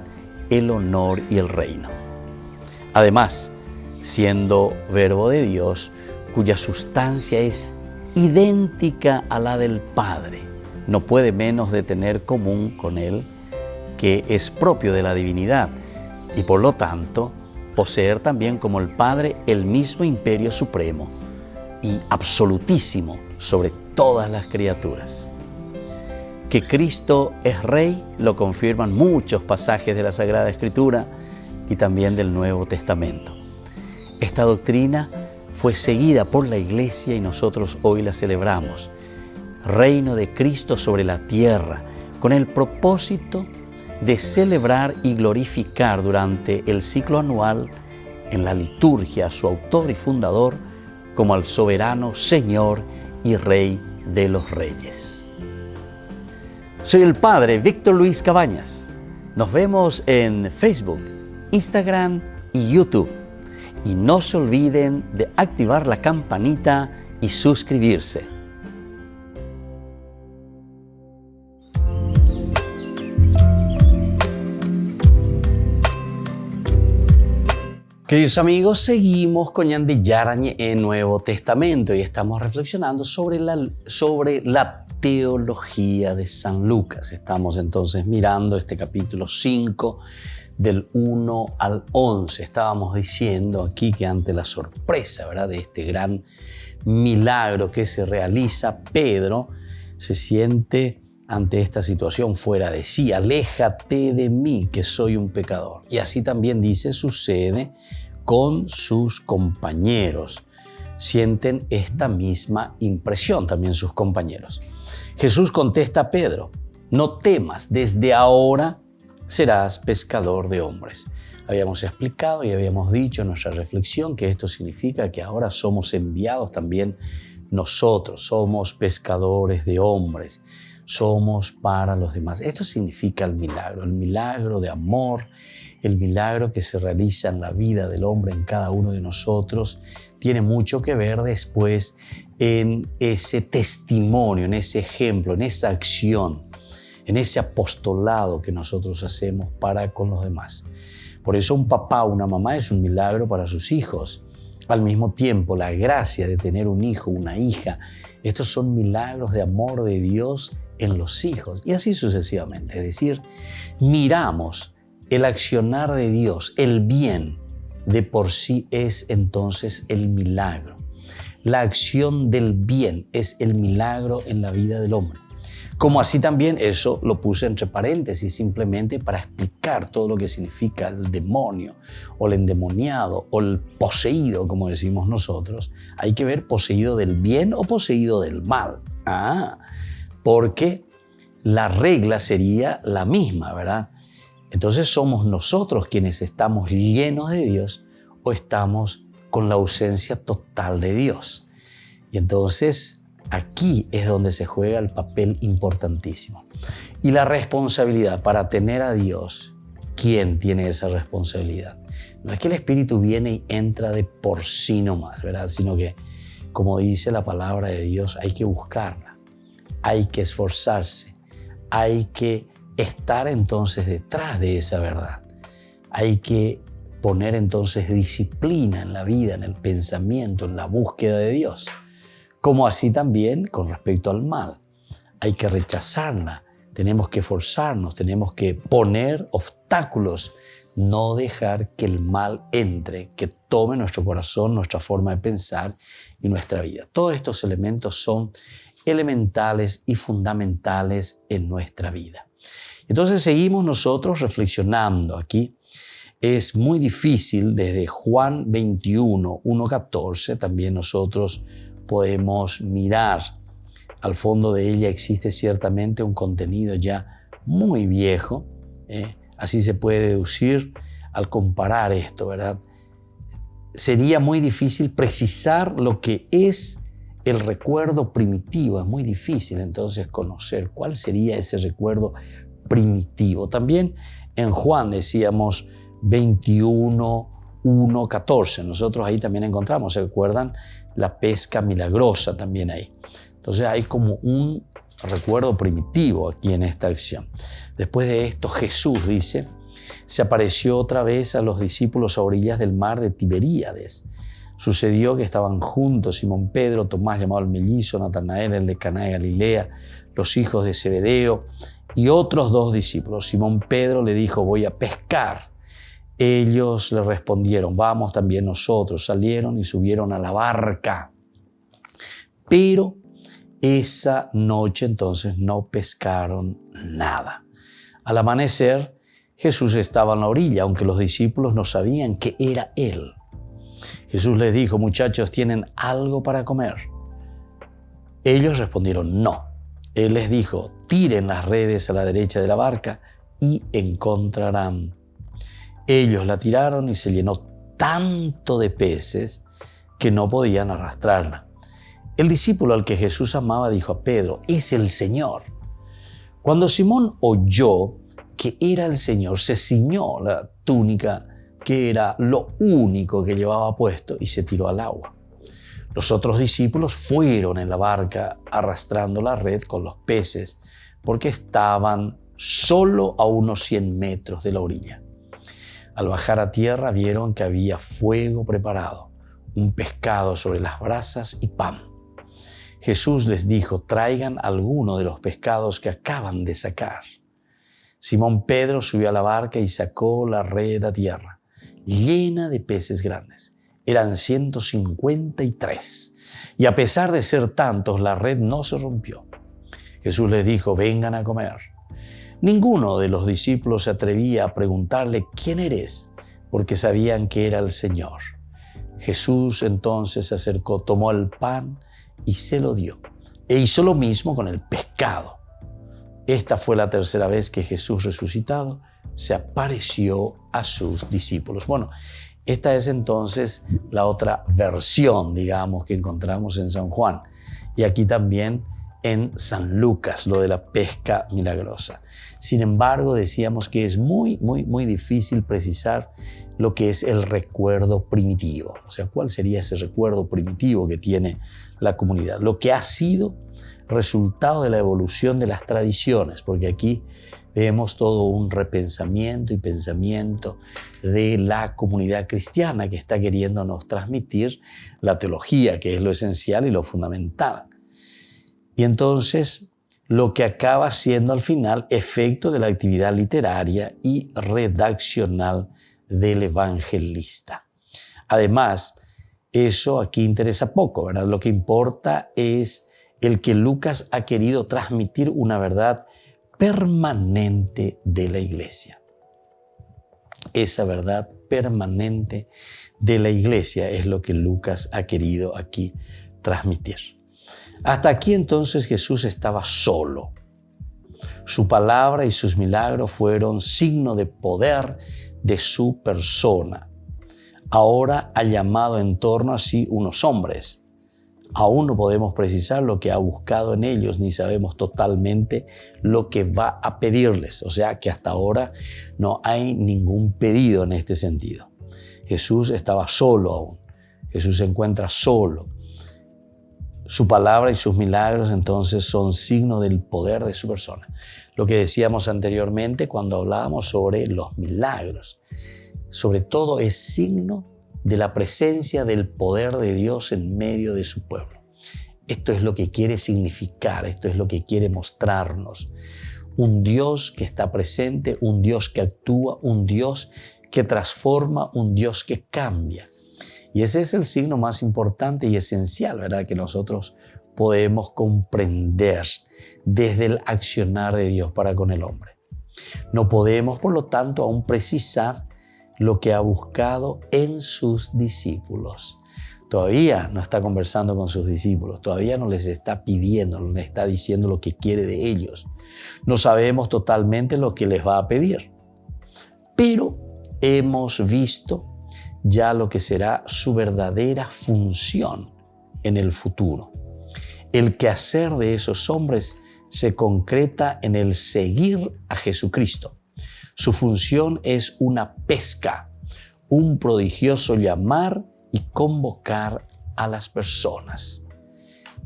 el honor y el reino. Además, siendo Verbo de Dios, cuya sustancia es idéntica a la del Padre, no puede menos de tener común con Él, que es propio de la divinidad, y por lo tanto poseer también como el Padre el mismo imperio supremo y absolutísimo sobre todas las criaturas. Que Cristo es Rey lo confirman muchos pasajes de la Sagrada Escritura y también del Nuevo Testamento. Esta doctrina fue seguida por la Iglesia y nosotros hoy la celebramos. Reino de Cristo sobre la tierra, con el propósito de celebrar y glorificar durante el ciclo anual en la liturgia a su autor y fundador como al soberano Señor y Rey de los Reyes. Soy el Padre Víctor Luis Cabañas. Nos vemos en Facebook, Instagram y YouTube. Y no se olviden de activar la campanita y suscribirse. Queridos amigos, seguimos con Ñande Yarañe en Nuevo Testamento y estamos reflexionando sobre la teología de San Lucas. Estamos entonces mirando este capítulo 5 del 1 al 11. Estábamos diciendo aquí que ante la sorpresa, ¿verdad?, de este gran milagro que se realiza, Pedro se siente ante esta situación fuera de sí. Aléjate de mí, que soy un pecador. Y así también sucede con sus compañeros. Sienten esta misma impresión también sus compañeros. Jesús contesta a Pedro: no temas, desde ahora serás pescador de hombres. Habíamos explicado y habíamos dicho en nuestra reflexión que esto significa que ahora somos enviados también nosotros, somos pescadores de hombres. Somos para los demás. Esto significa el milagro de amor, el milagro que se realiza en la vida del hombre, en cada uno de nosotros. Tiene mucho que ver después en ese testimonio, en ese ejemplo, en esa acción, en ese apostolado que nosotros hacemos para con los demás. Por eso un papá o una mamá es un milagro para sus hijos. Al mismo tiempo, la gracia de tener un hijo, una hija, estos son milagros de amor de Dios en los hijos, y así sucesivamente. Es decir, miramos el accionar de Dios, el bien de por sí es entonces el milagro. La acción del bien es el milagro en la vida del hombre. Como así también, eso lo puse entre paréntesis simplemente para explicar todo lo que significa el demonio o el endemoniado o el poseído, como decimos nosotros. Hay que ver poseído del bien o poseído del mal. Porque la regla sería la misma, ¿verdad? Entonces somos nosotros quienes estamos llenos de Dios o estamos con la ausencia total de Dios. Y entonces aquí es donde se juega el papel importantísimo. Y la responsabilidad para tener a Dios, ¿quién tiene esa responsabilidad? No es que el Espíritu viene y entra de por sí nomás, ¿verdad? Sino que, como dice la palabra de Dios, hay que buscarla, hay que esforzarse, hay que estar entonces detrás de esa verdad. Hay que poner entonces disciplina en la vida, en el pensamiento, en la búsqueda de Dios. Como así también con respecto al mal. Hay que rechazarla, tenemos que esforzarnos, tenemos que poner obstáculos, no dejar que el mal entre, que tome nuestro corazón, nuestra forma de pensar y nuestra vida. Todos estos elementos son elementales y fundamentales en nuestra vida. Entonces seguimos nosotros reflexionando aquí. Es muy difícil desde Juan 21, 1:14, también nosotros podemos mirar. Al fondo de ella existe ciertamente un contenido ya muy viejo. Así se puede deducir al comparar esto, ¿verdad? Sería muy difícil precisar lo que es el recuerdo primitivo. Es muy difícil entonces conocer cuál sería ese recuerdo primitivo. También en Juan decíamos 21, 1:14. Nosotros ahí también encontramos, ¿se acuerdan? La pesca milagrosa también ahí. Entonces hay como un recuerdo primitivo aquí en esta acción. Después de esto, Jesús, dice, se apareció otra vez a los discípulos a orillas del mar de Tiberíades. Sucedió que estaban juntos Simón Pedro, Tomás llamado el mellizo, Natanael, el de Caná de Galilea, los hijos de Zebedeo y otros 2 discípulos. Simón Pedro le dijo, voy a pescar. Ellos le respondieron, vamos también nosotros. Salieron y subieron a la barca. Pero esa noche entonces no pescaron nada. Al amanecer, Jesús estaba en la orilla, aunque los discípulos no sabían que era Él. Jesús les dijo, muchachos, ¿tienen algo para comer? Ellos respondieron, no. Él les dijo, tiren las redes a la derecha de la barca y encontrarán. Ellos la tiraron y se llenó tanto de peces que no podían arrastrarla. El discípulo al que Jesús amaba dijo a Pedro, es el Señor. Cuando Simón oyó que era el Señor, se ciñó la túnica, que era lo único que llevaba puesto, y se tiró al agua. Los otros discípulos fueron en la barca arrastrando la red con los peces, porque estaban solo a unos 100 metros de la orilla. Al bajar a tierra vieron que había fuego preparado, un pescado sobre las brasas y pan. Jesús les dijo, traigan alguno de los pescados que acaban de sacar. Simón Pedro subió a la barca y sacó la red a tierra, llena de peces grandes. Eran 153, y a pesar de ser tantos, la red no se rompió. Jesús les dijo, vengan a comer. Ninguno de los discípulos se atrevía a preguntarle, ¿quién eres? Porque sabían que era el Señor. Jesús entonces se acercó, tomó el pan y se lo dio. E hizo lo mismo con el pescado. Esta fue la tercera vez que Jesús resucitado se apareció a sus discípulos. Bueno, esta es entonces la otra versión, digamos, que encontramos en San Juan. Y aquí también en San Lucas, lo de la pesca milagrosa. Sin embargo, decíamos que es muy difícil precisar lo que es el recuerdo primitivo. O sea, ¿cuál sería ese recuerdo primitivo que tiene la comunidad? Lo que ha sido resultado de la evolución de las tradiciones, porque aquí vemos todo un repensamiento y pensamiento de la comunidad cristiana que está queriéndonos transmitir la teología, que es lo esencial y lo fundamental. Y entonces, lo que acaba siendo al final efecto de la actividad literaria y redaccional del evangelista. Además, eso aquí interesa poco, ¿verdad? Lo que importa es el que Lucas ha querido transmitir una verdad permanente de la iglesia. Esa verdad permanente de la iglesia es lo que Lucas ha querido aquí transmitir. Hasta aquí entonces Jesús estaba solo. Su palabra y sus milagros fueron signo de poder de su persona. Ahora ha llamado en torno a sí unos hombres. Aún no podemos precisar lo que ha buscado en ellos, ni sabemos totalmente lo que va a pedirles. O sea que hasta ahora no hay ningún pedido en este sentido. Jesús estaba solo aún. Jesús se encuentra solo. Su palabra y sus milagros entonces son signo del poder de su persona. Lo que decíamos anteriormente cuando hablábamos sobre los milagros. Sobre todo es signo de la presencia del poder de Dios en medio de su pueblo. Esto es lo que quiere significar, esto es lo que quiere mostrarnos. Un Dios que está presente, un Dios que actúa, un Dios que transforma, un Dios que cambia. Y ese es el signo más importante y esencial, ¿verdad?, que nosotros podemos comprender desde el accionar de Dios para con el hombre. No podemos, por lo tanto, aún precisar lo que ha buscado en sus discípulos. Todavía no está conversando con sus discípulos, todavía no les está pidiendo, no les está diciendo lo que quiere de ellos. No sabemos totalmente lo que les va a pedir, pero hemos visto ya lo que será su verdadera función en el futuro. El quehacer de esos hombres se concreta en el seguir a Jesucristo. Su función es una pesca, un prodigioso llamar y convocar a las personas.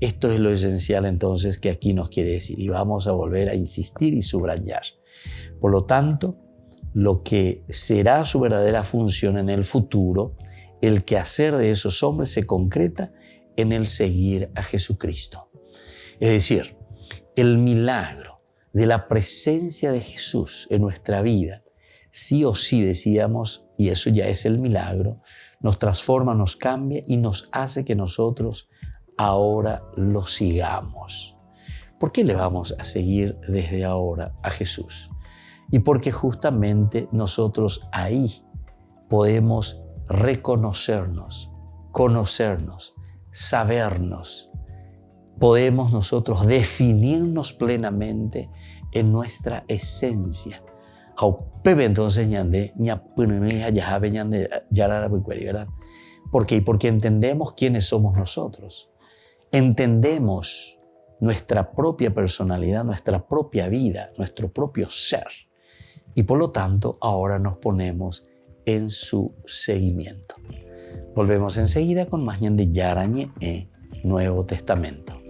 Esto es lo esencial entonces que aquí nos quiere decir y vamos a volver a insistir y subrayar. Por lo tanto, lo que será su verdadera función en el futuro, el quehacer de esos hombres se concreta en el seguir a Jesucristo. Es decir, el milagro de la presencia de Jesús en nuestra vida, sí o sí decíamos, y eso ya es el milagro, nos transforma, nos cambia y nos hace que nosotros ahora lo sigamos. ¿Por qué le vamos a seguir desde ahora a Jesús? Y porque justamente nosotros ahí podemos reconocernos, conocernos, sabernos. Podemos nosotros definirnos plenamente en nuestra esencia. Entonces, ¿verdad? ¿Por qué? Porque entendemos quiénes somos nosotros. Entendemos nuestra propia personalidad, nuestra propia vida, nuestro propio ser. Y por lo tanto, ahora nos ponemos en su seguimiento. Volvemos enseguida con más Ñande Yarañe Nuevo Testamento.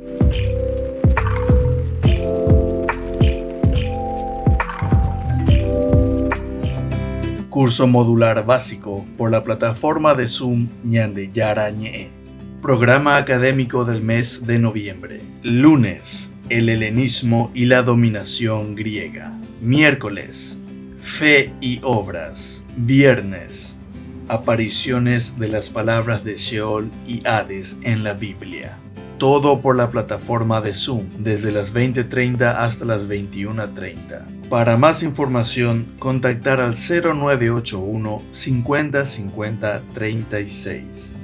Curso modular básico por la plataforma de Zoom Ñande Yarañe. Programa académico del mes de noviembre. Lunes, el helenismo y la dominación griega. Miércoles, fe y obras. Viernes, apariciones de las palabras de Sheol y Hades en la Biblia. Todo por la plataforma de Zoom, desde las 20:30 hasta las 21:30. Para más información, contactar al 0981 50 50 36.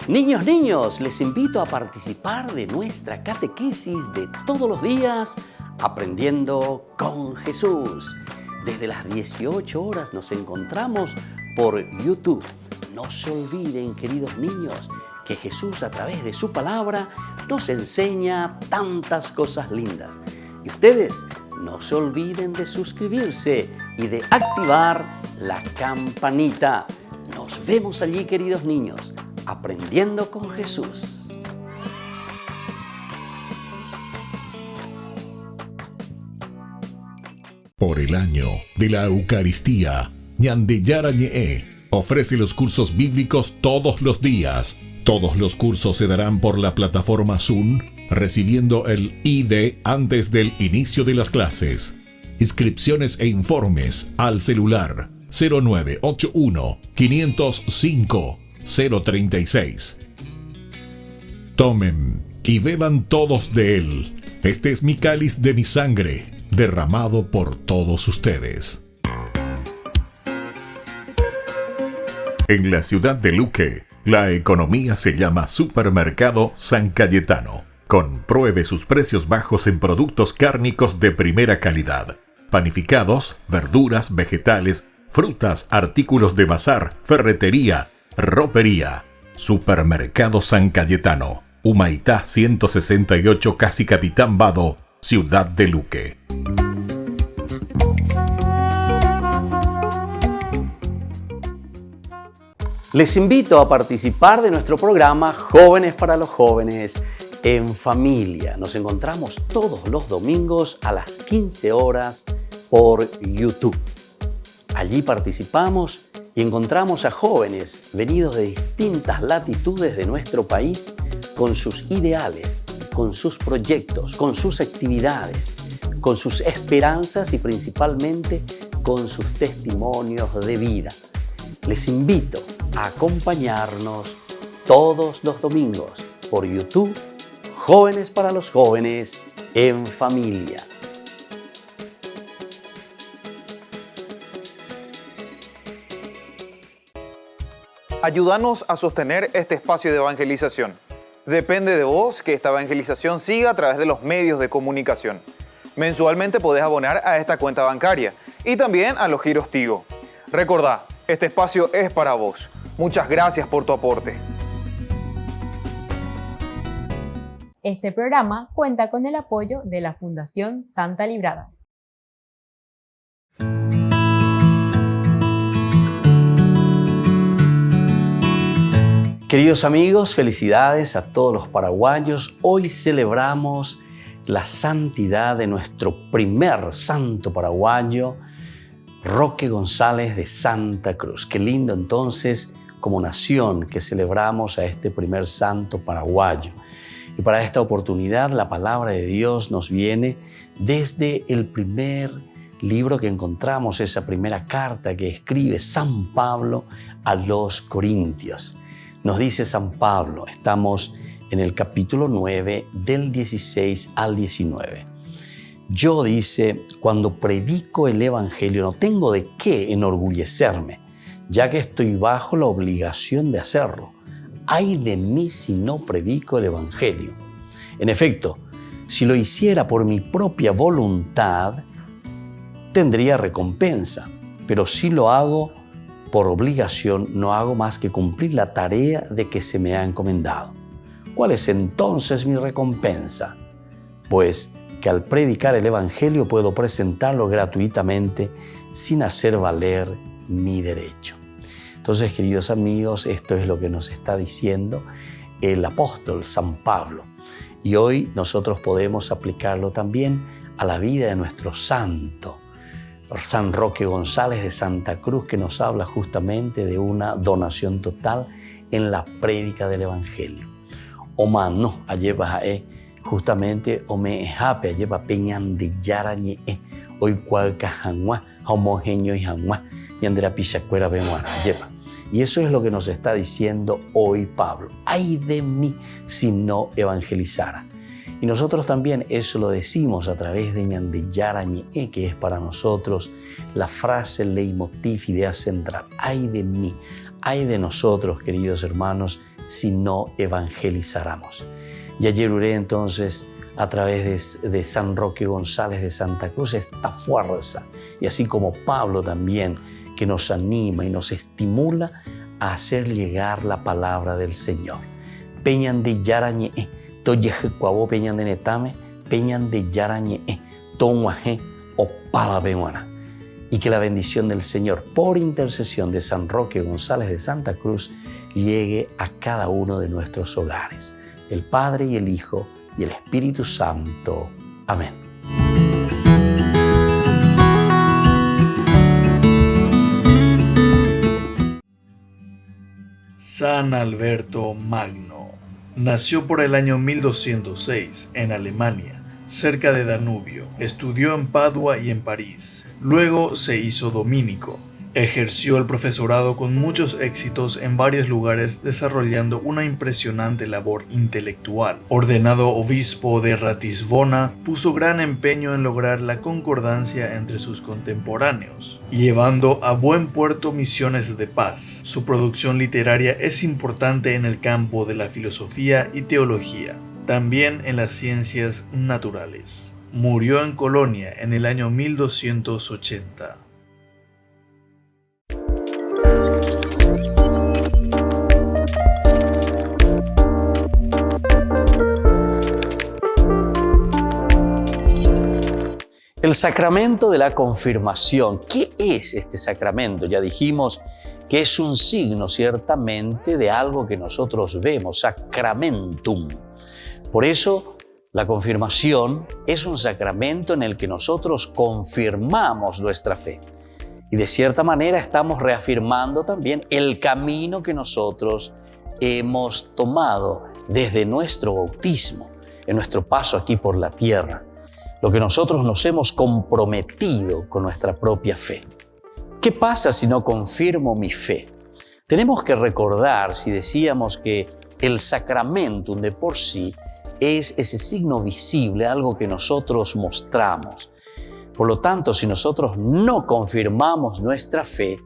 Niños, les invito a participar de nuestra catequesis de todos los días, Aprendiendo con Jesús. Desde las 18 horas nos encontramos por YouTube. No se olviden, queridos niños, que Jesús a través de su palabra nos enseña tantas cosas lindas. Y ustedes no se olviden de suscribirse y de activar la campanita. Nos vemos allí, queridos niños, aprendiendo con Jesús. Por el año de la Eucaristía, Ñande Yarañe ofrece los cursos bíblicos todos los días. Todos los cursos se darán por la plataforma Zoom, recibiendo el ID antes del inicio de las clases. Inscripciones e informes al celular 0981 505 036. Tomen y beban todos de él. Este es mi cáliz de mi sangre, derramado por todos ustedes. En la ciudad de Luque, la economía se llama Supermercado San Cayetano. Compruebe sus precios bajos en productos cárnicos de primera calidad. Panificados, verduras, vegetales, frutas, artículos de bazar, ferretería, ropería. Supermercado San Cayetano. Humaitá 168, Casi Capitán Vado, ciudad de Luque. Les invito a participar de nuestro programa Jóvenes para los Jóvenes en Familia. Nos encontramos todos los domingos a las 15 horas por YouTube. Allí participamos y encontramos a jóvenes venidos de distintas latitudes de nuestro país con sus ideales, con sus proyectos, con sus actividades, con sus esperanzas y principalmente con sus testimonios de vida. Les invito a acompañarnos todos los domingos por YouTube, Jóvenes para los Jóvenes en Familia. Ayúdanos a sostener este espacio de evangelización. Depende de vos que esta evangelización siga a través de los medios de comunicación. Mensualmente podés abonar a esta cuenta bancaria y también a los giros Tigo. Recordá, este espacio es para vos. Muchas gracias por tu aporte. Este programa cuenta con el apoyo de la Fundación Santa Librada. Queridos amigos, felicidades a todos los paraguayos. Hoy celebramos la santidad de nuestro primer santo paraguayo, Roque González de Santa Cruz. Qué lindo entonces, como nación, que celebramos a este primer santo paraguayo. Y para esta oportunidad la palabra de Dios nos viene desde el primer libro que encontramos, esa primera carta que escribe San Pablo a los Corintios. Nos dice San Pablo, estamos en el capítulo 9 del 16 al 19. Yo, dice, cuando predico el Evangelio no tengo de qué enorgullecerme, ya que estoy bajo la obligación de hacerlo. Ay de mí si no predico el Evangelio. En efecto, si lo hiciera por mi propia voluntad, tendría recompensa, pero si lo hago por obligación, no hago más que cumplir la tarea de que se me ha encomendado. ¿Cuál es entonces mi recompensa? Pues que al predicar el Evangelio puedo presentarlo gratuitamente sin hacer valer mi derecho. Entonces, queridos amigos, esto es lo que nos está diciendo el apóstol San Pablo. Y hoy nosotros podemos aplicarlo también a la vida de nuestro santo, San Roque González de Santa Cruz, que nos habla justamente de una donación total en la prédica del Evangelio. Oma no, alleva justamente ome ejape, alleva peñan de yarañe hoy cualca janwa, homogenio y janwa, yandera pichacuera benguana, alleva. Y eso es lo que nos está diciendo hoy Pablo. Ay de mí si no evangelizara. Y nosotros también eso lo decimos a través de Ñandeyarañe, que es para nosotros la frase leitmotiv, idea central. Ay de mí, ay de nosotros, queridos hermanos, si no evangelizáramos. Y ayer oré entonces a través de San Roque González de Santa Cruz esta fuerza. Y así como Pablo también, que nos anima y nos estimula a hacer llegar la palabra del Señor. Peñandeyarañe, toyejecuabo peñan de netame, peñan de yarañe, tonguaje, opada peguana. Y que la bendición del Señor, por intercesión de San Roque González de Santa Cruz, llegue a cada uno de nuestros hogares. El Padre y el Hijo y el Espíritu Santo. Amén. San Alberto Magno nació por el año 1206 en Alemania, cerca de Danubio. Estudió en Padua y en París. Luego se hizo dominico Ejerció el profesorado con muchos éxitos en varios lugares, desarrollando una impresionante labor intelectual. Ordenado obispo de Ratisbona, puso gran empeño en lograr la concordancia entre sus contemporáneos, llevando a buen puerto misiones de paz. Su producción literaria es importante en el campo de la filosofía y teología, también en las ciencias naturales. Murió en Colonia en el año 1280. El sacramento de la confirmación. ¿Qué es este sacramento? Ya dijimos que es un signo ciertamente de algo que nosotros vemos, sacramentum. Por eso, la confirmación es un sacramento en el que nosotros confirmamos nuestra fe. Y de cierta manera estamos reafirmando también el camino que nosotros hemos tomado desde nuestro bautismo, en nuestro paso aquí por la tierra. Lo que nosotros nos hemos comprometido con nuestra propia fe. ¿Qué pasa si no confirmo mi fe? Tenemos que recordar, si decíamos que el sacramentum de por sí es ese signo visible, algo que nosotros mostramos. Por lo tanto, si nosotros no confirmamos nuestra fe,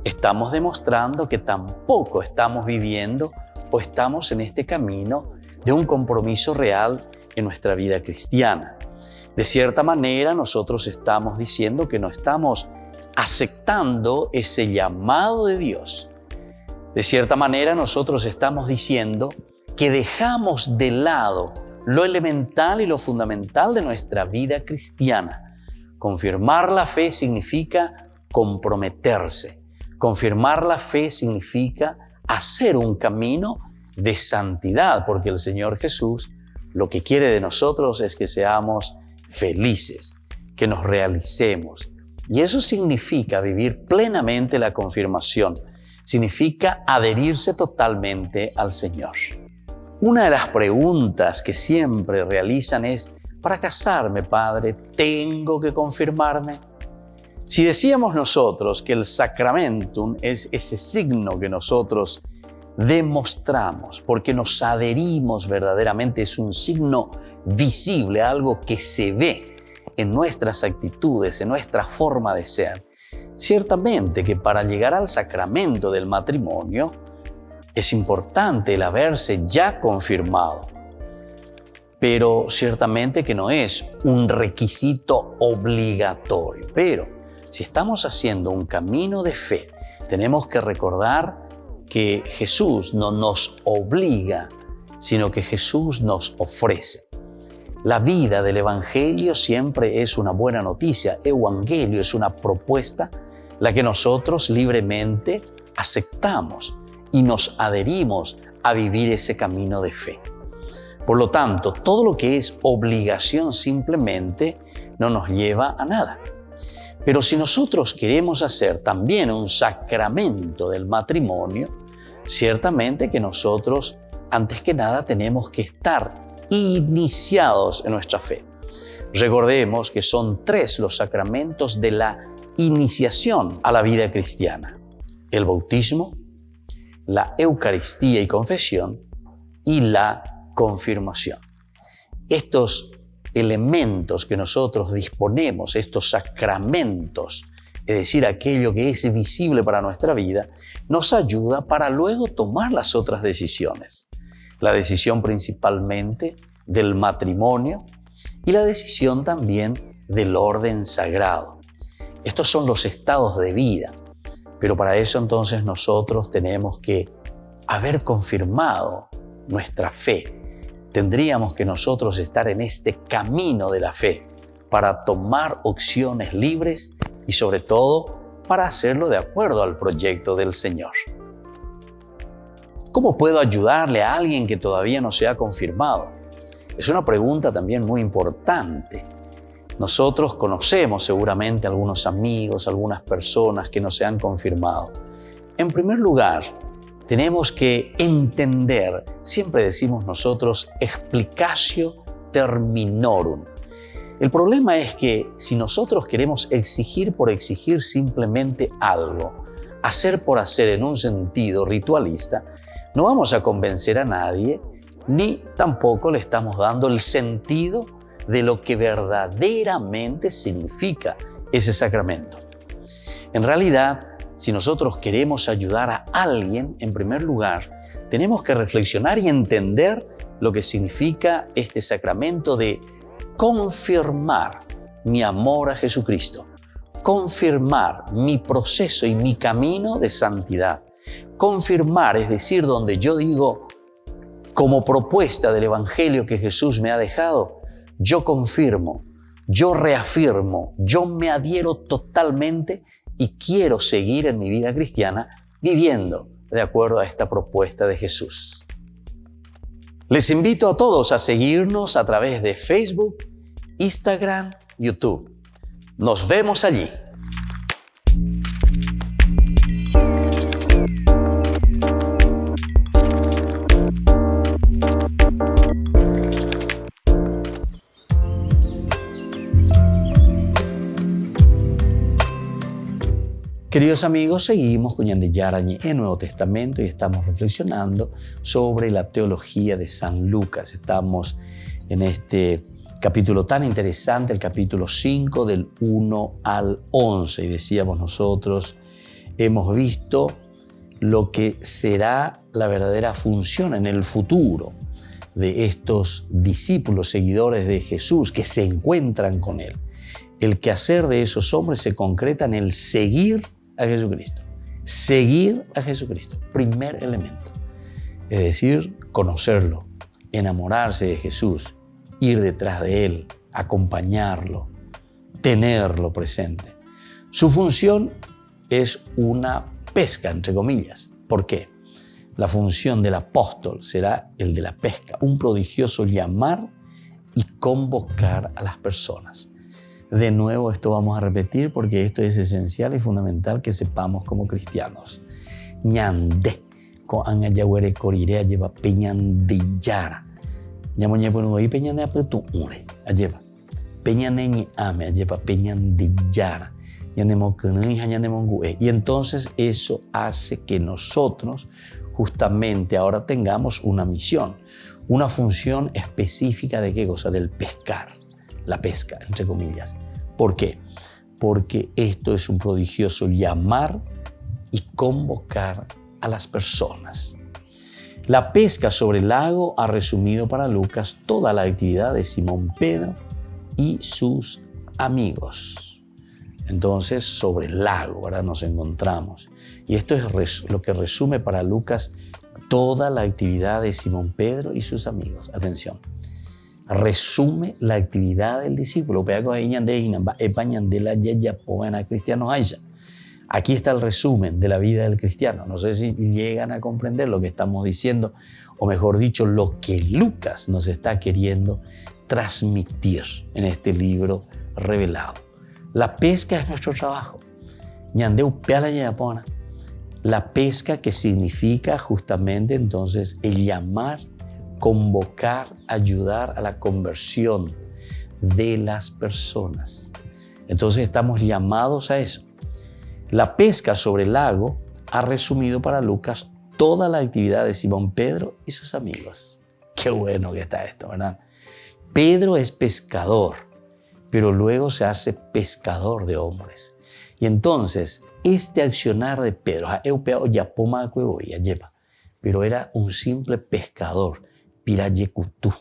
estamos demostrando que tampoco estamos viviendo o estamos en este camino de un compromiso real en nuestra vida cristiana. De cierta manera, nosotros estamos diciendo que no estamos aceptando ese llamado de Dios. De cierta manera, nosotros estamos diciendo que dejamos de lado lo elemental y lo fundamental de nuestra vida cristiana. Confirmar la fe significa comprometerse. Confirmar la fe significa hacer un camino de santidad, porque el Señor Jesús lo que quiere de nosotros es que seamos felices, que nos realicemos. Y eso significa vivir plenamente la confirmación. Significa adherirse totalmente al Señor. Una de las preguntas que siempre realizan es: para casarme, Padre, ¿tengo que confirmarme? Si decíamos nosotros que el sacramentum es ese signo que nosotros demostramos, porque nos adherimos verdaderamente, es un signo visible, algo que se ve en nuestras actitudes, en nuestra forma de ser. Ciertamente que para llegar al sacramento del matrimonio es importante el haberse ya confirmado, pero ciertamente que no es un requisito obligatorio. Pero si estamos haciendo un camino de fe, tenemos que recordar que Jesús no nos obliga, sino que Jesús nos ofrece. La vida del Evangelio siempre es una buena noticia. Evangelio es una propuesta, la que nosotros libremente aceptamos y nos adherimos a vivir ese camino de fe. Por lo tanto, todo lo que es obligación simplemente no nos lleva a nada. Pero si nosotros queremos hacer también un sacramento del matrimonio, ciertamente que nosotros, antes que nada, tenemos que estar iniciados en nuestra fe. Recordemos que son 3 los sacramentos de la iniciación a la vida cristiana: el bautismo, la Eucaristía y confesión y la confirmación. Estos elementos que nosotros disponemos, estos sacramentos, es decir, aquello que es visible para nuestra vida, nos ayuda para luego tomar las otras decisiones. La decisión principalmente del matrimonio y la decisión también del orden sagrado. Estos son los estados de vida, pero para eso entonces nosotros tenemos que haber confirmado nuestra fe. Tendríamos que nosotros estar en este camino de la fe para tomar opciones libres y sobre todo para hacerlo de acuerdo al proyecto del Señor. ¿Cómo puedo ayudarle a alguien que todavía no se ha confirmado? Es una pregunta también muy importante. Nosotros conocemos seguramente algunos amigos, algunas personas que no se han confirmado. En primer lugar, tenemos que entender, siempre decimos nosotros, explicatio terminorum. El problema es que si nosotros queremos exigir por exigir simplemente algo, hacer por hacer en un sentido ritualista, no vamos a convencer a nadie, ni tampoco le estamos dando el sentido de lo que verdaderamente significa ese sacramento. En realidad, si nosotros queremos ayudar a alguien, en primer lugar, tenemos que reflexionar y entender lo que significa este sacramento de confirmar mi amor a Jesucristo, confirmar mi proceso y mi camino de santidad. Confirmar, es decir, donde yo digo, como propuesta del Evangelio que Jesús me ha dejado, yo confirmo, yo reafirmo, yo me adhiero totalmente y quiero seguir en mi vida cristiana viviendo de acuerdo a esta propuesta de Jesús. Les invito a todos a seguirnos a través de Facebook, Instagram, YouTube. Nos vemos allí. Queridos amigos, seguimos con Ñande Yarañe en Nuevo Testamento y estamos reflexionando sobre la teología de San Lucas. Estamos en este capítulo tan interesante, el capítulo 5 del 1 al 11. Y decíamos nosotros, hemos visto lo que será la verdadera función en el futuro de estos discípulos, seguidores de Jesús, que se encuentran con Él. El quehacer de esos hombres se concreta en el seguir a Jesucristo. Seguir a Jesucristo, primer elemento. Es decir, conocerlo, enamorarse de Jesús, ir detrás de Él, acompañarlo, tenerlo presente. Su función es una pesca, entre comillas. ¿Por qué? La función del apóstol será el de la pesca, un prodigioso llamar y convocar a las personas. De nuevo, esto vamos a repetir porque esto es esencial y fundamental que sepamos como cristianos. Ñande, ko anga yawere korire lleva peñandillara. Ñamoñe ponugo y peñande apetu ure, lleva. Peñande ñi ame, lleva peñandillara. Y entonces eso hace que nosotros justamente ahora tengamos una misión, una función específica de qué cosa, del pescar. La pesca, entre comillas. ¿Por qué? Porque esto es un prodigioso llamar y convocar a las personas. La pesca sobre el lago ha resumido para Lucas toda la actividad de Simón Pedro y sus amigos. Entonces, sobre el lago, ¿verdad? Nos encontramos. Y esto es lo que resume para Lucas toda la actividad de Simón Pedro y sus amigos. Atención. Resume la actividad del discípulo. Aquí está el resumen de la vida del cristiano. No sé si llegan a comprender lo que estamos diciendo, o mejor dicho, lo que Lucas nos está queriendo transmitir en este libro revelado. La pesca es nuestro trabajo. La pesca, que significa justamente entonces el llamar, convocar, ayudar a la conversión de las personas. Entonces estamos llamados a eso. La pesca sobre el lago ha resumido para Lucas toda la actividad de Simón Pedro y sus amigos. Qué bueno que está esto, ¿verdad? Pedro es pescador, pero luego se hace pescador de hombres. Y entonces este accionar de Pedro, pero era un simple pescador, Pirayecutú,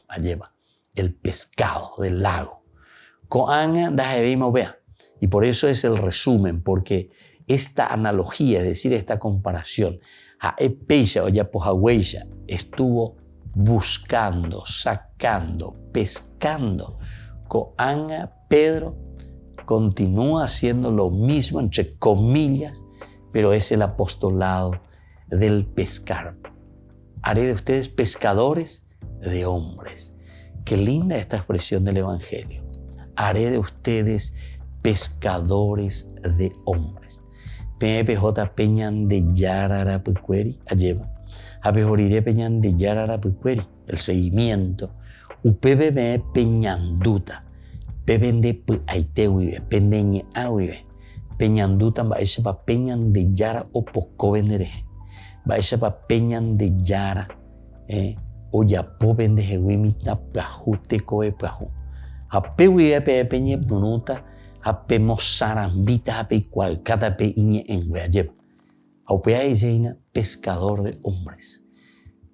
el pescado del lago. Y por eso es el resumen, porque esta analogía, es decir, esta comparación, estuvo buscando, sacando, pescando. Pedro continúa haciendo lo mismo, entre comillas, pero es el apostolado del pescar. Haré de ustedes pescadores de hombres. Qué linda esta expresión del Evangelio. Haré de ustedes pescadores de hombres. PPJ Peñan de Yarara Pucueri, Ayeva. Apejoriré Peñan de Yarara Pucueri, el seguimiento. UPBB Peñanduta. pebende pu aitewibe, pendeñe awibe, peñandutan baishapa peñan de yara o poco vendereje, baishapa peñan de yara, oyapo vendejewimita plajute koe plaju. Hapewibe pe peñe brunuta, hape mozarambita, hape cualcata pe iñe en weayep. Aupea dice pescador de hombres.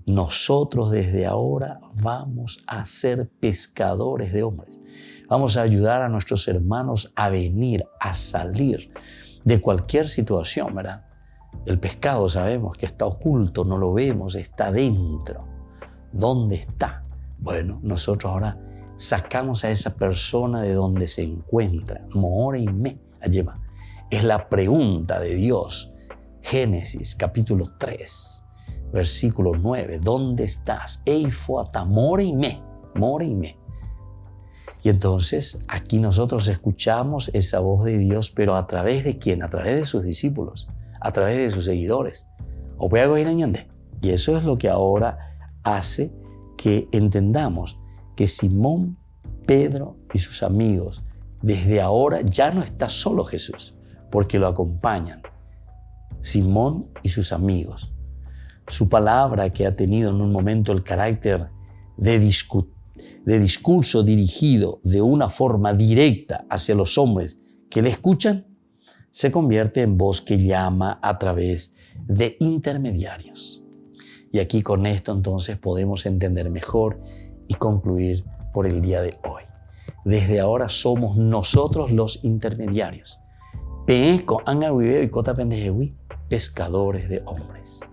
Nosotros desde ahora vamos a ser pescadores de hombres. Vamos a ayudar a nuestros hermanos a venir, a salir de cualquier situación, ¿verdad? El pescado sabemos que está oculto, no lo vemos, está dentro. ¿Dónde está? Bueno, nosotros ahora sacamos a esa persona de donde se encuentra. Mohore y me lleva. Es la pregunta de Dios. Génesis capítulo 3, versículo 9. ¿Dónde estás? Eifuata, more y me. Y entonces aquí nosotros escuchamos esa voz de Dios, pero ¿a través de quién? A través de sus discípulos, a través de sus seguidores. Y eso es lo que ahora hace que entendamos que Simón, Pedro y sus amigos, desde ahora ya no está solo Jesús, porque lo acompañan. Simón y sus amigos. Su palabra, que ha tenido en un momento el carácter de discurso dirigido de una forma directa hacia los hombres que le escuchan, se convierte en voz que llama a través de intermediarios. Y aquí con esto entonces podemos entender mejor y concluir por el día de hoy. Desde ahora somos nosotros los intermediarios. Pescadores de hombres.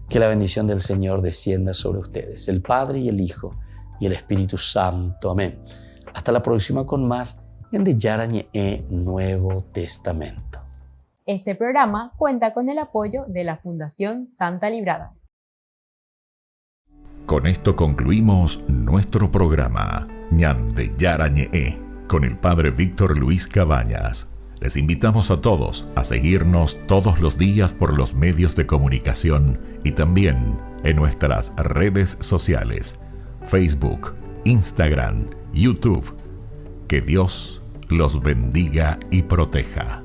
Que la bendición del Señor descienda sobre ustedes, el Padre y el Hijo y el Espíritu Santo. Amén. Hasta la próxima con más de Yarañe Nuevo Testamento. Este programa cuenta con el apoyo de la Fundación Santa Librada. Con esto concluimos nuestro programa Ñande Yarañe con el Padre Víctor Luis Cabañas. Les invitamos a todos a seguirnos todos los días por los medios de comunicación y también en nuestras redes sociales, Facebook, Instagram, YouTube. Que Dios los bendiga y proteja.